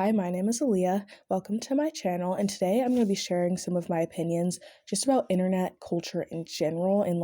Hi, my name is Aaliyah. Welcome to my channel, and today I'm going to be sharing some of my opinions just about internet culture in general. And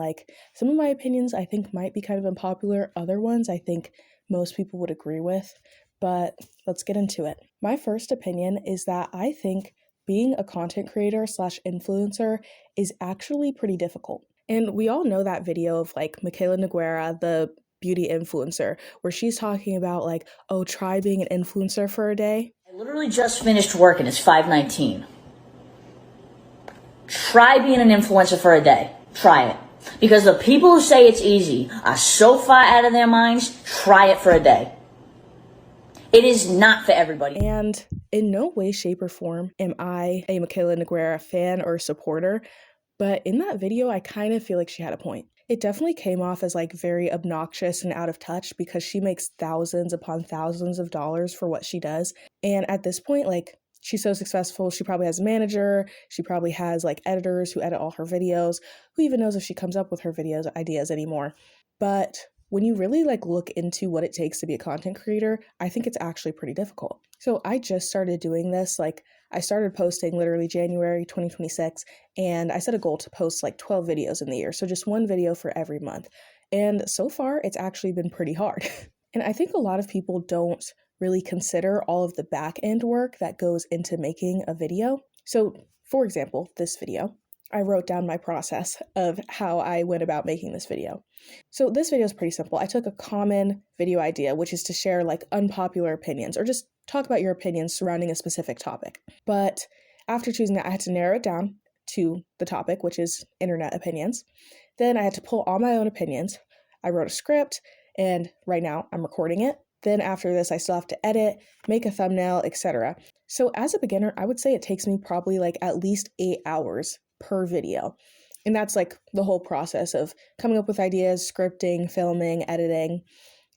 some of my opinions I think might be kind of unpopular, other ones I think most people would agree with, but let's get into it. My first opinion is that I think being a content creator slash influencer is actually pretty difficult. And we all know that video of Michaela Noguera, the beauty influencer, where she's talking about oh, try being an influencer for a day. I literally just finished work and it's 5:19. Try being an influencer for a day. Try it. Because the people who say it's easy are so far out of their minds. Try it for a day. It is not for everybody. And in no way, shape, or form am I a Michaela Noguera fan or supporter, but in that video, I kind of feel like she had a point. It definitely came off as very obnoxious and out of touch because she makes thousands upon thousands of dollars for what she does. And at this point, she's so successful, she probably has a manager, she probably has editors who edit all her videos. Who even knows if she comes up with her videos ideas anymore? But when you really look into what it takes to be a content creator, I think it's actually pretty difficult. So I just started doing this. I started posting literally January 2026, and I set a goal to post 12 videos in the year. So just one video for every month. And so far, it's actually been pretty hard. And I think a lot of people don't really consider all of the back end work that goes into making a video. So for example, this video, I wrote down my process of how I went about making this video. So this video is pretty simple. I took a common video idea, which is to share unpopular opinions or just talk about your opinions surrounding a specific topic. But after choosing that, I had to narrow it down to the topic, which is internet opinions. Then I had to pull all my own opinions. I wrote a script, and right now I'm recording it. Then after this, I still have to edit, make a thumbnail, etc. So as a beginner, I would say it takes me probably at least 8 hours per video. And that's the whole process of coming up with ideas, scripting, filming, editing,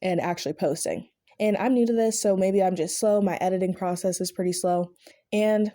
and actually posting. And I'm new to this, so maybe I'm just slow. My editing process is pretty slow. And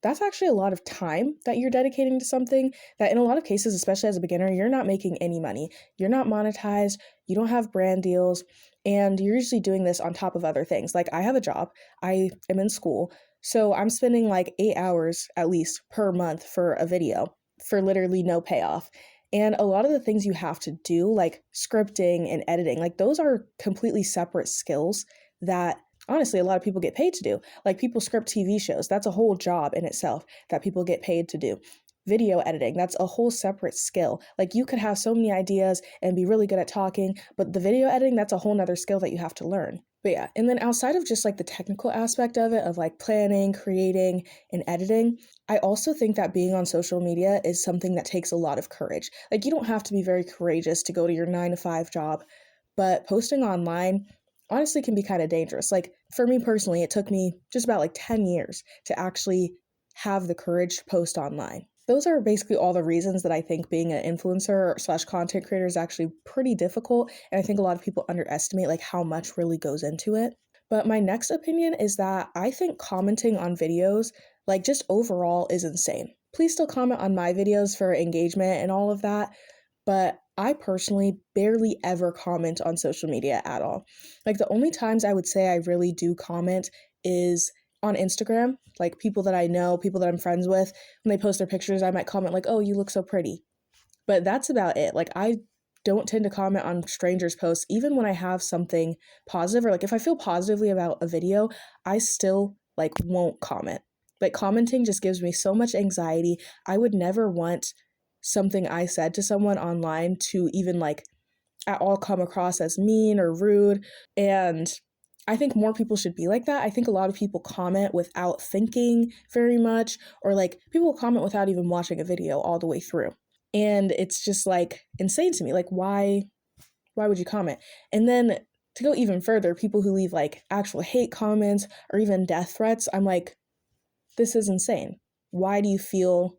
that's actually a lot of time that you're dedicating to something that in a lot of cases, especially as a beginner, you're not making any money. You're not monetized, you don't have brand deals, and you're usually doing this on top of other things. I have a job, I am in school, so I'm spending 8 hours at least per month for a video for literally no payoff. And a lot of the things you have to do, like scripting and editing, those are completely separate skills that honestly a lot of people get paid to do. People script TV shows. That's a whole job in itself that people get paid to do. Video editing, that's a whole separate skill. You could have so many ideas and be really good at talking, but the video editing, that's a whole nother skill that you have to learn. But yeah, and then outside of just the technical aspect of it, of planning, creating, and editing, I also think that being on social media is something that takes a lot of courage. You don't have to be very courageous to go to your 9-to-5 job, but posting online honestly can be kind of dangerous. For me personally, it took me just about 10 years to actually have the courage to post online. Those are basically all the reasons that I think being an influencer slash content creator is actually pretty difficult. And I think a lot of people underestimate how much really goes into it. But my next opinion is that I think commenting on videos, just overall, is insane. Please still comment on my videos for engagement and all of that. But I personally barely ever comment on social media at all. The only times I would say I really do comment is on Instagram, people that I know, people that I'm friends with, when they post their pictures, I might comment oh, you look so pretty. But that's about it. I don't tend to comment on strangers' posts, even when I have something positive, or if I feel positively about a video, I still won't comment. Commenting just gives me so much anxiety. I would never want something I said to someone online to even at all come across as mean or rude. And I think more people should be like that. I think a lot of people comment without thinking very much, or people will comment without even watching a video all the way through. And it's just insane to me. Why would you comment? And then to go even further, people who leave actual hate comments or even death threats, I'm this is insane. Why do you feel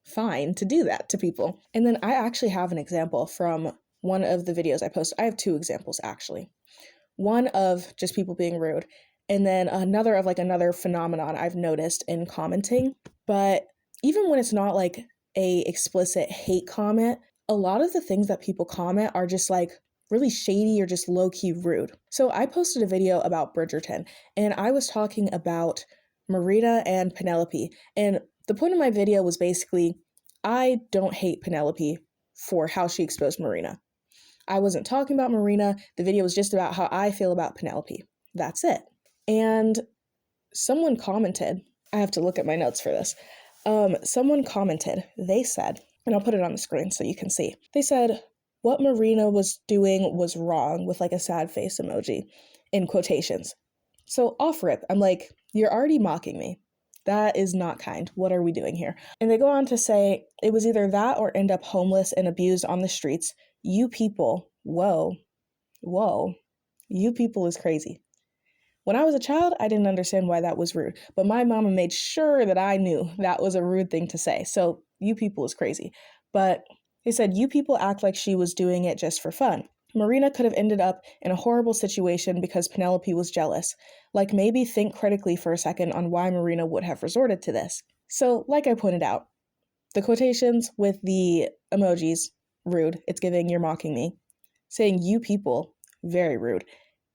fine to do that to people? And then I actually have an example from one of the videos I posted. I have 2 examples actually. One of just people being rude, and then another of another phenomenon I've noticed in commenting. But even when it's not a explicit hate comment, a lot of the things that people comment are just really shady or just low-key rude. So I posted a video about Bridgerton, and I was talking about Marina and Penelope. And the point of my video was basically, I don't hate Penelope for how she exposed Marina. I wasn't talking about Marina. The video was just about how I feel about Penelope. That's it. And someone commented, I have to look at my notes for this. Someone commented, they said, and I'll put it on the screen so you can see. They said, what Marina was doing was wrong, with like a sad face emoji in quotations. So off rip, I'm like, you're already mocking me. That is not kind. What are we doing here? And they go on to say, it was either that or end up homeless and abused on the streets. You people, whoa, you people is crazy. When I was a child, I didn't understand why that was rude, but my mama made sure that I knew that was a rude thing to say. So you people is crazy. But they said, you people act like she was doing it just for fun. Marina could have ended up in a horrible situation because Penelope was jealous. Like, maybe think critically for a second on why Marina would have resorted to this. So, like I pointed out, the quotations with the emojis, rude. It's giving you're mocking me. Saying you people, very rude.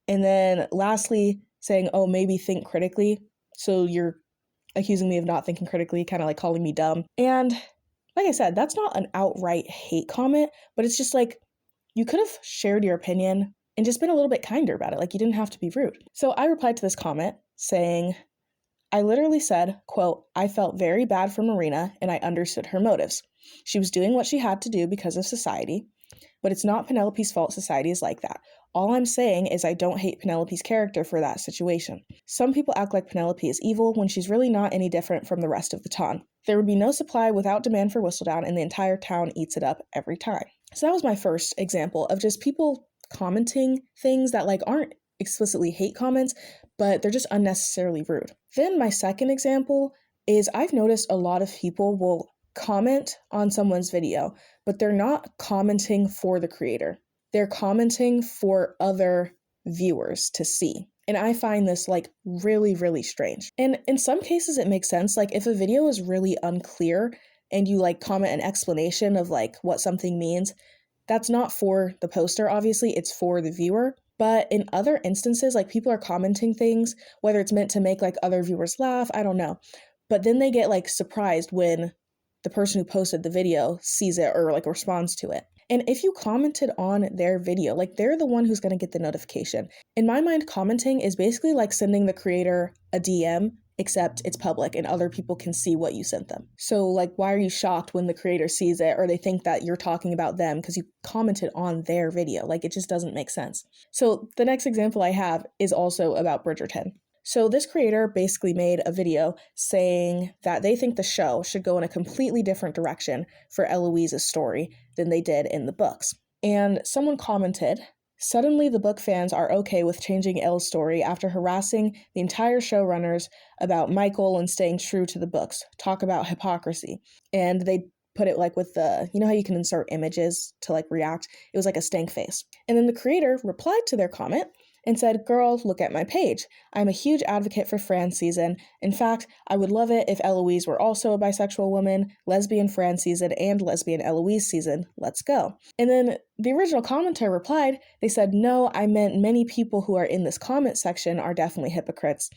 And then lastly, saying, oh, maybe think critically. So you're accusing me of not thinking critically, kind of like calling me dumb. And like I said, that's not an outright hate comment, but it's just like, you could have shared your opinion and just been a little bit kinder about it. Like, you didn't have to be rude. So I replied to this comment saying, I literally said, quote, I felt very bad for Marina and I understood her motives. She was doing what she had to do because of society, but it's not Penelope's fault society is like that. All I'm saying is I don't hate Penelope's character for that situation. Some people act like Penelope is evil when she's really not any different from the rest of the ton. There would be no supply without demand for Whistledown, and the entire town eats it up every time. So that was my first example of just people commenting things that like aren't explicitly hate comments, but they're just unnecessarily rude. Then my second example is I've noticed a lot of people will comment on someone's video, but they're not commenting for the creator. They're commenting for other viewers to see. And I find this like really, really strange. And in some cases it makes sense. Like if a video is really unclear and you like comment an explanation of like what something means, that's not for the poster, obviously, it's for the viewer. But in other instances, like people are commenting things, whether it's meant to make like other viewers laugh, I don't know. But then they get like surprised when the person who posted the video sees it or like responds to it. And if you commented on their video, like they're the one who's going to get the notification. In my mind, commenting is basically like sending the creator a DM, except it's public and other people can see what you sent them. So like, why are you shocked when the creator sees it or they think that you're talking about them because you commented on their video? Like, it just doesn't make sense. So the next example I have is also about Bridgerton. So this creator basically made a video saying that they think the show should go in a completely different direction for Eloise's story than they did in the books. And someone commented, suddenly the book fans are okay with changing Elle's story after harassing the entire showrunners about Michael and staying true to the books. Talk about hypocrisy. And they put it like with the, you know how you can insert images to like react? It was like a stank face. And then the creator replied to their comment and said, girl, look at my page. I'm a huge advocate for Fran season. In fact, I would love it if Eloise were also a bisexual woman, lesbian Fran season, and lesbian Eloise season. Let's go. And then the original commenter replied, they said, no, I meant many people who are in this comment section are definitely hypocrites.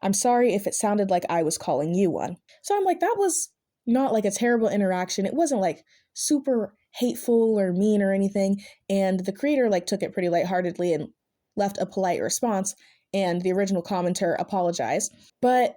I'm sorry if it sounded like I was calling you one. So I'm like, that was not like a terrible interaction. It wasn't like super hateful or mean or anything. And the creator like took it pretty lightheartedly and left a polite response, and the original commenter apologized. But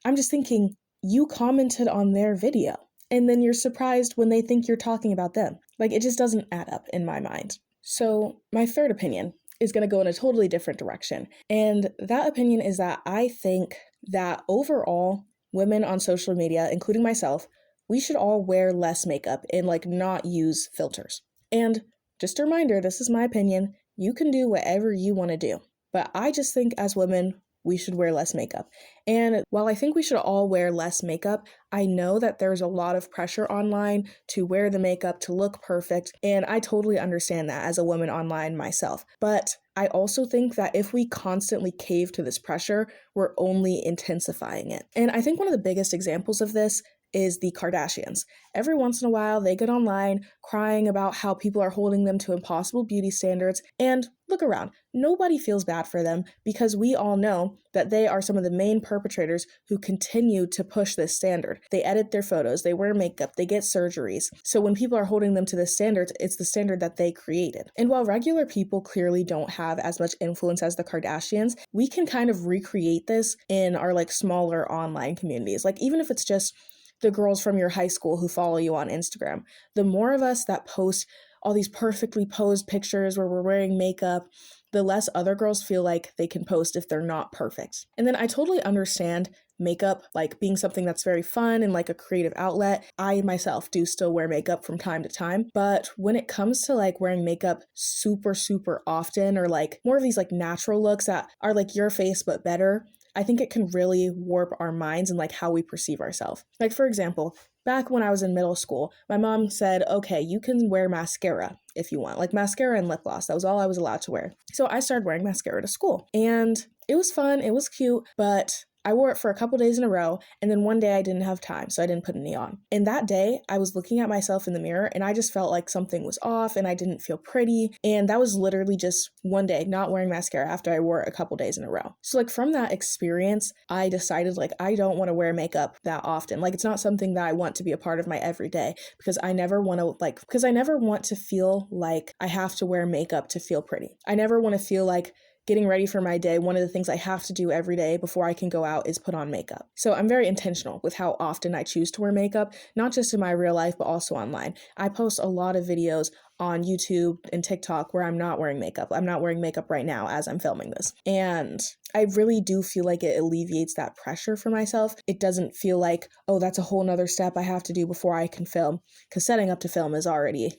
I'm just thinking, you commented on their video, and then you're surprised when they think you're talking about them. Like, it just doesn't add up in my mind. So my third opinion is going to go in a totally different direction. And that opinion is that I think that overall, women on social media, including myself, we should all wear less makeup and like not use filters. And just a reminder, this is my opinion. You can do whatever you want to do. But I just think as women, we should wear less makeup. And while I think we should all wear less makeup, I know that there's a lot of pressure online to wear the makeup, to look perfect. And I totally understand that as a woman online myself. But I also think that if we constantly cave to this pressure, we're only intensifying it. And I think one of the biggest examples of this is the Kardashians. Every once in a while, they get online crying about how people are holding them to impossible beauty standards, and look around. Nobody feels bad for them because we all know that they are some of the main perpetrators who continue to push this standard. They edit their photos, they wear makeup, they get surgeries. So when people are holding them to this standard, it's the standard that they created. And while regular people clearly don't have as much influence as the Kardashians, we can kind of recreate this in our like smaller online communities. Like even if it's just the girls from your high school who follow you on Instagram, the more of us that post all these perfectly posed pictures where we're wearing makeup, the less other girls feel like they can post if they're not perfect. And then I totally understand makeup like being something that's very fun and like a creative outlet. I myself do still wear makeup from time to time, but when it comes to like wearing makeup super often, or like more of these like natural looks that are like your face but better, I think it can really warp our minds and like how we perceive ourselves. Like for example, back when I was in middle school, my mom said, okay, you can wear mascara if you want, like mascara and lip gloss. That was all I was allowed to wear. So I started wearing mascara to school, and it was fun, it was cute, but I wore it for a couple days in a row, and then one day I didn't have time, so I didn't put any on. And that day, I was looking at myself in the mirror, and I just felt like something was off, and I didn't feel pretty, and that was literally just one day not wearing mascara after I wore it a couple days in a row. So like from that experience, I decided like I don't want to wear makeup that often. Like it's not something that I want to be a part of my everyday, because I never want to feel like I have to wear makeup to feel pretty. I never want to feel like getting ready for my day, one of the things I have to do every day before I can go out is put on makeup. So I'm very intentional with how often I choose to wear makeup, not just in my real life, but also online. I post a lot of videos on YouTube and TikTok where I'm not wearing makeup. I'm not wearing makeup right now as I'm filming this. And I really do feel like it alleviates that pressure for myself. It doesn't feel like, oh, that's a whole nother step I have to do before I can film, because setting up to film is already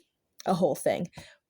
a whole thing.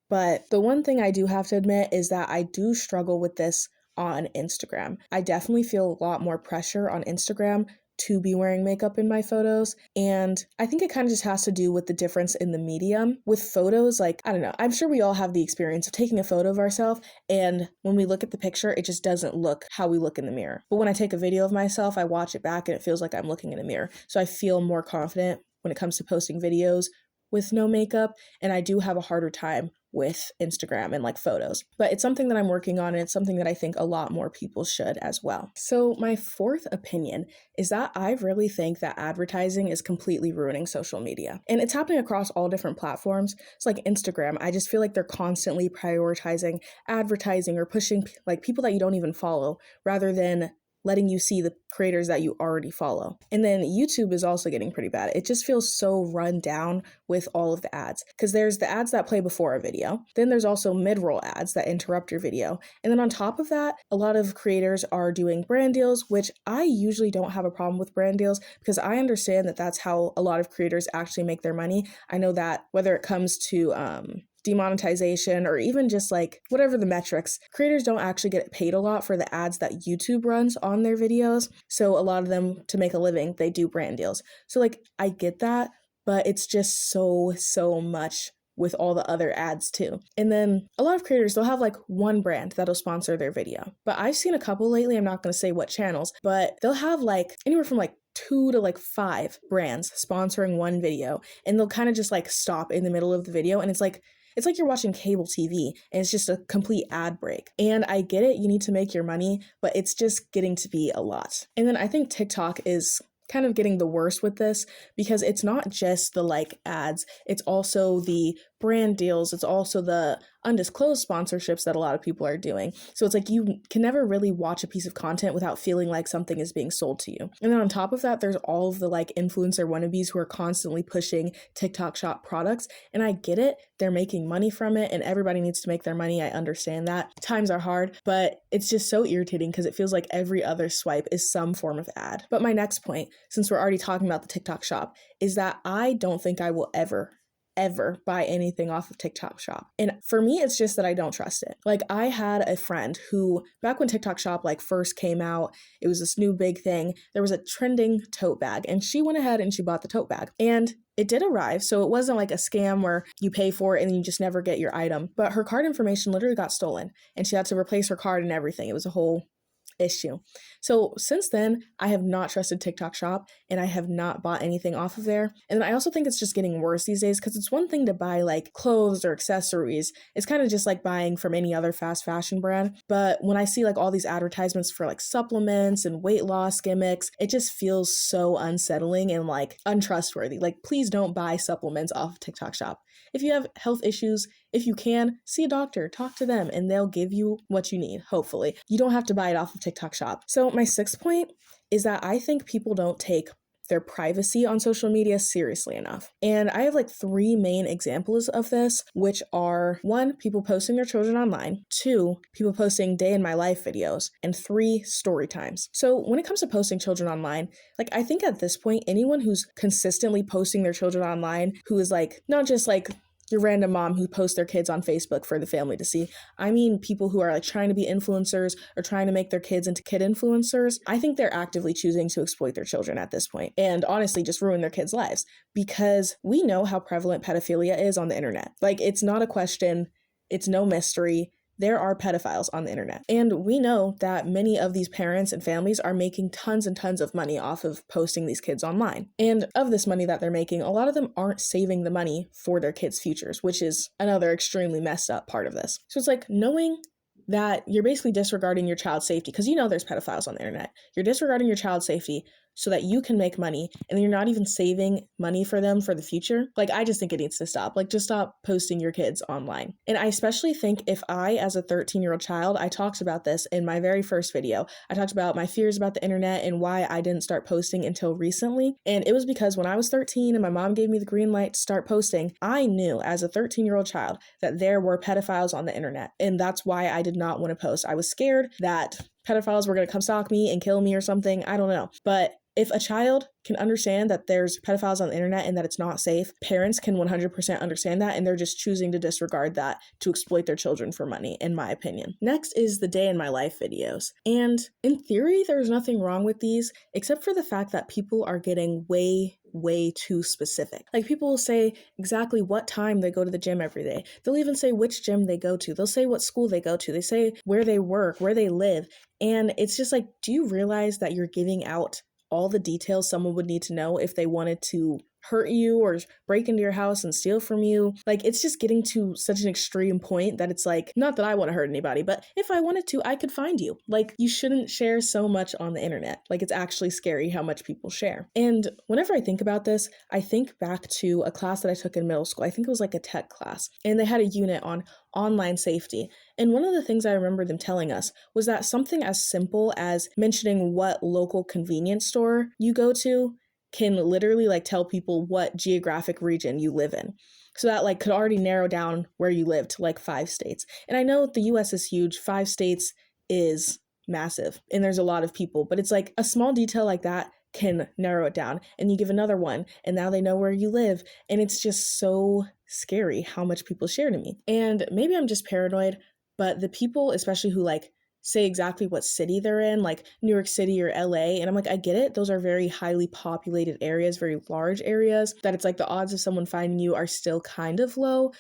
But the one thing I do have to admit is that I do struggle with this on Instagram. I definitely feel a lot more pressure on Instagram to be wearing makeup in my photos. And I think it kind of just has to do with the difference in the medium. With photos, like, I don't know, I'm sure we all have the experience of taking a photo of ourselves, and when we look at the picture, it just doesn't look how we look in the mirror. But when I take a video of myself, I watch it back and it feels like I'm looking in a mirror. So I feel more confident when it comes to posting videos with no makeup, and I do have a harder time with Instagram and like photos. But it's something that I'm working on, and it's something that I think a lot more people should as well. So my fourth opinion is that I really think that advertising is completely ruining social media. And it's happening across all different platforms. It's like Instagram. I just feel like they're constantly prioritizing advertising or pushing like people that you don't even follow rather than letting you see the creators that you already follow. And then YouTube is also getting pretty bad. It just feels so run down with all of the ads, because there's the ads that play before a video. Then there's also mid-roll ads that interrupt your video. And then on top of that, a lot of creators are doing brand deals, which I usually don't have a problem with brand deals because I understand that that's how a lot of creators actually make their money. I know that whether it comes to demonetization or even just like whatever the metrics, creators don't actually get paid a lot for the ads that YouTube runs on their videos. So a lot of them, to make a living, they do brand deals. So like I get that, but it's just so much with all the other ads too. And then a lot of creators, they'll have like one brand that'll sponsor their video. But I've seen a couple lately, I'm not going to say what channels, but they'll have like anywhere from like 2 to like 5 brands sponsoring one video, and they'll kind of just like stop in the middle of the video, and it's like you're watching cable TV and it's just a complete ad break. And I get it, you need to make your money, but it's just getting to be a lot. And then I think TikTok is kind of getting the worst with this, because it's not just the like ads, it's also the brand deals, it's also the undisclosed sponsorships that a lot of people are doing. So it's like you can never really watch a piece of content without feeling like something is being sold to you. And then on top of that, there's all of the like influencer wannabes who are constantly pushing TikTok shop products. And I get it, they're making money from it and everybody needs to make their money. I understand that. Times are hard, but it's just so irritating because it feels like every other swipe is some form of ad. But my next point, since we're already talking about the TikTok shop, is that I don't think I will ever buy anything off of TikTok shop. And for me, it's just that I don't trust it. Like I had a friend who, back when TikTok shop like first came out, it was this new big thing. There was a trending tote bag and she went ahead and she bought the tote bag. And it did arrive, so it wasn't like a scam where you pay for it and you just never get your item. But her card information literally got stolen and she had to replace her card and everything. It was a whole issue. So since then, I have not trusted TikTok Shop and I have not bought anything off of there. And I also think it's just getting worse these days because it's one thing to buy like clothes or accessories. It's kind of just like buying from any other fast fashion brand. But when I see like all these advertisements for like supplements and weight loss gimmicks, it just feels so unsettling and like untrustworthy. Like, please don't buy supplements off of TikTok Shop. If you have health issues, if you can, see a doctor, talk to them, and they'll give you what you need, hopefully. You don't have to buy it off of TikTok Shop. So my sixth point is that I think people don't take their privacy on social media seriously enough. And I have like three main examples of this, which are one, people posting their children online, two, people posting day in my life videos, and three, story times. So when it comes to posting children online, like I think at this point, anyone who's consistently posting their children online, who is like, not just like your random mom who posts their kids on Facebook for the family to see. I mean, people who are like trying to be influencers or trying to make their kids into kid influencers. I think they're actively choosing to exploit their children at this point and honestly just ruin their kids' lives because we know how prevalent pedophilia is on the internet. Like, it's not a question. It's no mystery. There are pedophiles on the internet. And we know that many of these parents and families are making tons and tons of money off of posting these kids online. And of this money that they're making, a lot of them aren't saving the money for their kids' futures, which is another extremely messed up part of this. So it's like knowing that you're basically disregarding your child's safety because you know there's pedophiles on the internet. You're disregarding your child's safety so that you can make money and you're not even saving money for them for the future. Like, I just think it needs to stop. Like, just stop posting your kids online. And I especially think if I, as a 13-year-old child, I talked about this in my very first video. I talked about my fears about the internet and why I didn't start posting until recently. And it was because when I was 13 and my mom gave me the green light to start posting, I knew as a 13-year-old child that there were pedophiles on the internet. And that's why I did not want to post. I was scared that pedophiles were going to come stalk me and kill me or something. I don't know. But if a child can understand that there's pedophiles on the internet and that it's not safe, parents can 100% understand that, and they're just choosing to disregard that to exploit their children for money, in my opinion. Next is the day in my life videos. And in theory, there's nothing wrong with these, except for the fact that people are getting way too specific. Like, people will say exactly what time they go to the gym every day. They'll even say which gym they go to. They'll say what school they go to. They say where they work, where they live. And it's just like, do you realize that you're giving out all the details someone would need to know if they wanted to hurt you or break into your house and steal from you? Like, it's just getting to such an extreme point that it's like, not that I want to hurt anybody, but if I wanted to, I could find you. Like, you shouldn't share so much on the internet. Like, it's actually scary how much people share. And whenever I think about this, I think back to a class that I took in middle school. I think it was like a tech class, and they had a unit on online safety. And one of the things I remember them telling us was that something as simple as mentioning what local convenience store you go to can literally like tell people what geographic region you live in. So that like could already narrow down where you live to like 5 states. And I know the US is huge. 5 states is massive and there's a lot of people, but it's like a small detail like that can narrow it down. And you give another one and now they know where you live. And it's just so scary how much people share to me. And maybe I'm just paranoid, but the people, especially who like say exactly what city they're in, like New York City or LA. And I'm like, I get it. Those are very highly populated areas, very large areas, that it's like the odds of someone finding you are still kind of low.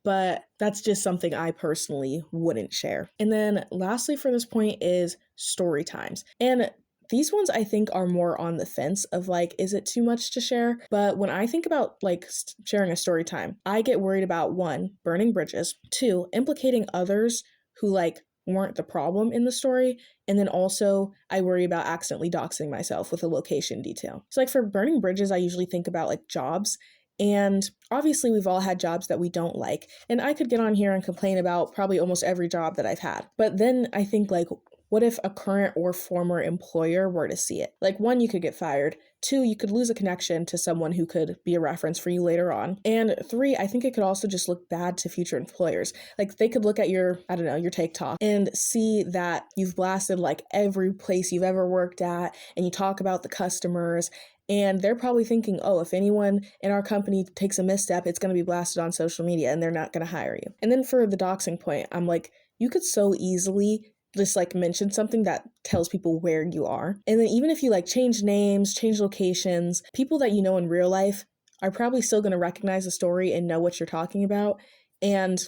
But that's just something I personally wouldn't share. And then lastly for this point is story times. And these ones I think are more on the fence of like, is it too much to share? But when I think about like sharing a story time, I get worried about one, burning bridges, two, implicating others who like weren't the problem in the story. And then also I worry about accidentally doxing myself with a location detail. So like for burning bridges, I usually think about like jobs. And obviously we've all had jobs that we don't like. And I could get on here and complain about probably almost every job that I've had. But then I think like, what if a current or former employer were to see it? Like, one, you could get fired. Two, you could lose a connection to someone who could be a reference for you later on. And three, I think it could also just look bad to future employers. Like, they could look at your, I don't know, your TikTok and see that you've blasted like every place you've ever worked at and you talk about the customers. And they're probably thinking, oh, if anyone in our company takes a misstep, it's going to be blasted on social media and they're not going to hire you. And then for the doxing point, I'm like, you could so easily just like mention something that tells people where you are. And then even if you like change names, change locations, people that you know in real life are probably still going to recognize the story and know what you're talking about. And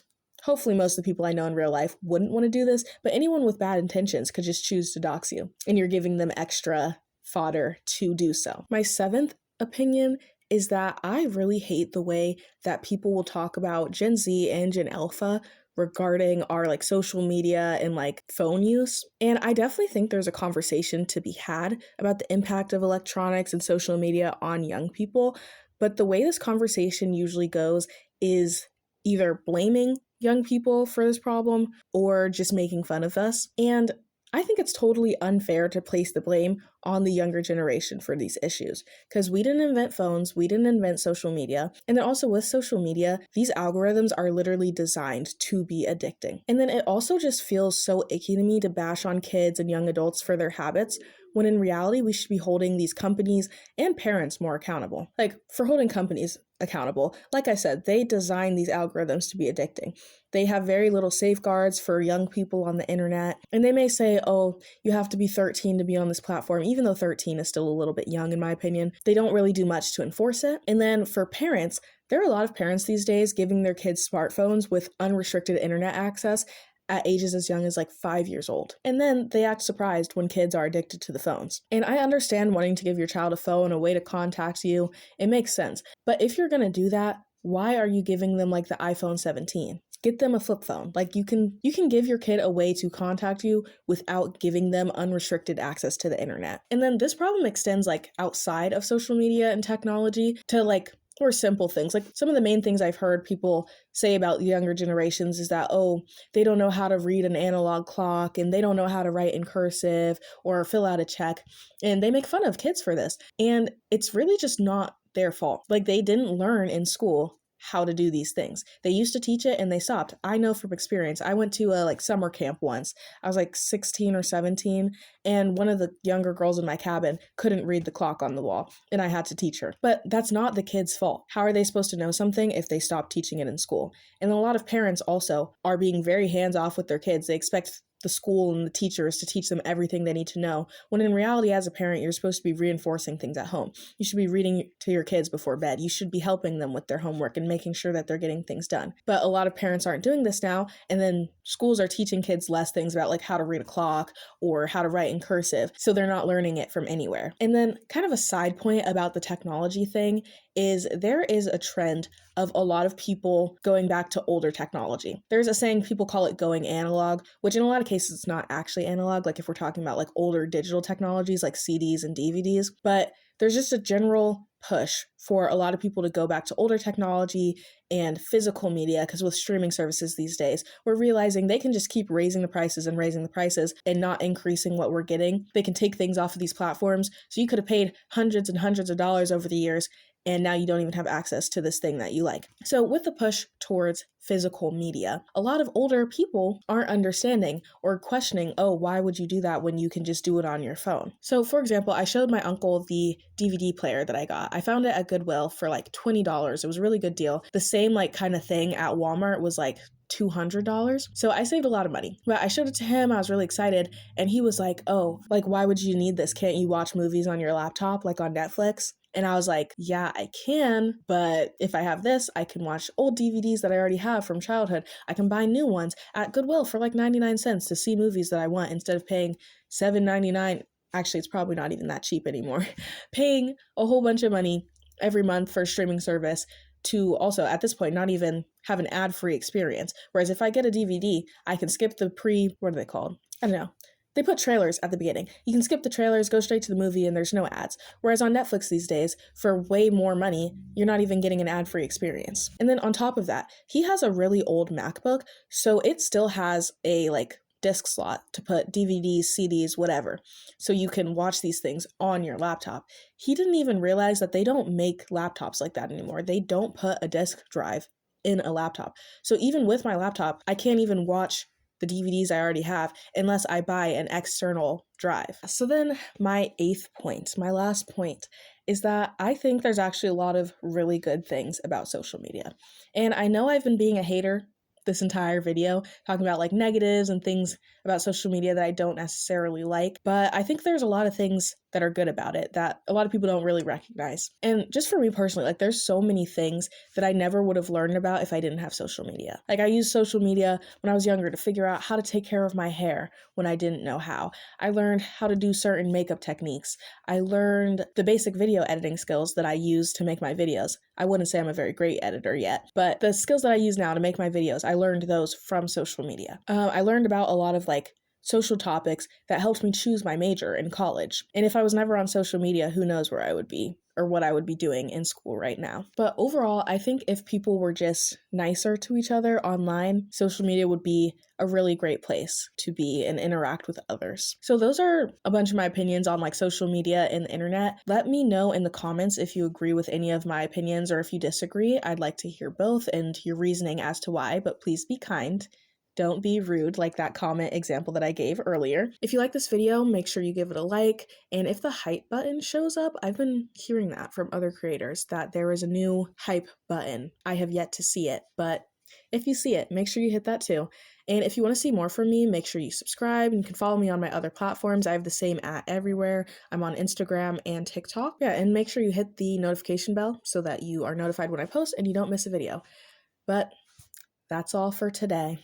hopefully most of the people I know in real life wouldn't want to do this, but anyone with bad intentions could just choose to dox you, and you're giving them extra fodder to do so. My seventh opinion is that I really hate the way that people will talk about Gen Z and Gen Alpha regarding our like social media and like phone use. And I definitely think there's a conversation to be had about the impact of electronics and social media on young people. But the way this conversation usually goes is either blaming young people for this problem or just making fun of us. And I think it's totally unfair to place the blame on the younger generation for these issues because we didn't invent phones, we didn't invent social media. And then also with social media, these algorithms are literally designed to be addicting. And then it also just feels so icky to me to bash on kids and young adults for their habits when in reality we should be holding these companies and parents more accountable. Like for holding companies accountable, like I said, they design these algorithms to be addicting. They have very little safeguards for young people on the internet. And they may say, oh, you have to be 13 to be on this platform, even though 13 is still a little bit young in my opinion. They don't really do much to enforce it. And then for parents, there are a lot of parents these days giving their kids smartphones with unrestricted internet access at ages as young as like 5 years old. And then they act surprised when kids are addicted to the phones. And I understand wanting to give your child a phone, a way to contact you. It makes sense. But if you're going to do that, why are you giving them like the iPhone 17? Get them a flip phone. Like you can give your kid a way to contact you without giving them unrestricted access to the internet. And then this problem extends like outside of social media and technology to like or simple things. Like some of the main things I've heard people say about younger generations is that, oh, they don't know how to read an analog clock and they don't know how to write in cursive or fill out a check. And they make fun of kids for this. And it's really just not their fault. Like they didn't learn in school how to do these things. They used to teach it and they stopped. I know from experience. I went to a like summer camp once. I was like 16 or 17 and one of the younger girls in my cabin couldn't read the clock on the wall and I had to teach her. But that's not the kid's fault. How are they supposed to know something if they stop teaching it in school? And a lot of parents also are being very hands off with their kids. They expect the school and the teachers to teach them everything they need to know, when in reality, as a parent, you're supposed to be reinforcing things at home. You should be reading to your kids before bed. You should be helping them with their homework and making sure that they're getting things done. But a lot of parents aren't doing this now, and then schools are teaching kids less things about like how to read a clock or how to write in cursive, so they're not learning it from anywhere. And then kind of a side point about the technology thing is there is a trend of a lot of people going back to older technology. There's a saying, people call it going analog, which in a lot of cases it's not actually analog, like if we're talking about like older digital technologies like CDs and DVDs, but there's just a general push for a lot of people to go back to older technology and physical media, because with streaming services these days, we're realizing they can just keep raising the prices and not increasing what we're getting. They can take things off of these platforms. So you could have paid hundreds and hundreds of dollars over the years, and now you don't even have access to this thing that you like. So with the push towards physical media, a lot of older people aren't understanding or questioning, oh, why would you do that when you can just do it on your phone? So for example, I showed my uncle the DVD player that I got. I found it at Goodwill for like $20. It was a really good deal. The same like kind of thing at Walmart was like $200. So I saved a lot of money. But I showed it to him. I was really excited. And he was like, oh, like, why would you need this? Can't you watch movies on your laptop, like on Netflix? And I was like, yeah, I can, but if I have this, I can watch old DVDs that I already have from childhood. I can buy new ones at Goodwill for like 99 cents to see movies that I want instead of paying $7.99. Actually, it's probably not even that cheap anymore. Paying a whole bunch of money every month for a streaming service to also, at this point, not even have an ad-free experience. Whereas if I get a DVD, I can skip the what are they called? I don't know. They put trailers at the beginning. You can skip the trailers, go straight to the movie, and there's no ads. Whereas on Netflix these days, for way more money, you're not even getting an ad-free experience. And then on top of that, he has a really old MacBook, so it still has a like disk slot to put DVDs, CDs, whatever, so you can watch these things on your laptop. He didn't even realize that they don't make laptops like that anymore. They don't put a disk drive in a laptop. So even with my laptop, I can't even watch the DVDs I already have unless I buy an external drive. So then my last point, is that I think there's actually a lot of really good things about social media. And I know I've been being a hater this entire video talking about like negatives and things about social media that I don't necessarily like, but I think there's a lot of things that are good about it that a lot of people don't really recognize. And just for me personally, like there's so many things that I never would have learned about if I didn't have social media. Like I used social media when I was younger to figure out how to take care of my hair when I didn't know how. I learned how to do certain makeup techniques. I learned the basic video editing skills that I use to make my videos. I wouldn't say I'm a very great editor yet, but the skills that I use now to make my videos, I learned those from social media. I learned about a lot of like social topics that helped me choose my major in college. And if I was never on social media, who knows where I would be or what I would be doing in school right now. But overall, I think if people were just nicer to each other online, social media would be a really great place to be and interact with others. So those are a bunch of my opinions on like social media and the internet. Let me know in the comments if you agree with any of my opinions or if you disagree. I'd like to hear both and your reasoning as to why, but please be kind. Don't be rude like that comment example that I gave earlier. If you like this video, make sure you give it a like. And if the hype button shows up, I've been hearing that from other creators that there is a new hype button. I have yet to see it, but if you see it, make sure you hit that too. And if you want to see more from me, make sure you subscribe and you can follow me on my other platforms. I have the same @ everywhere. I'm on Instagram and TikTok. Yeah, and make sure you hit the notification bell so that you are notified when I post and you don't miss a video. But that's all for today.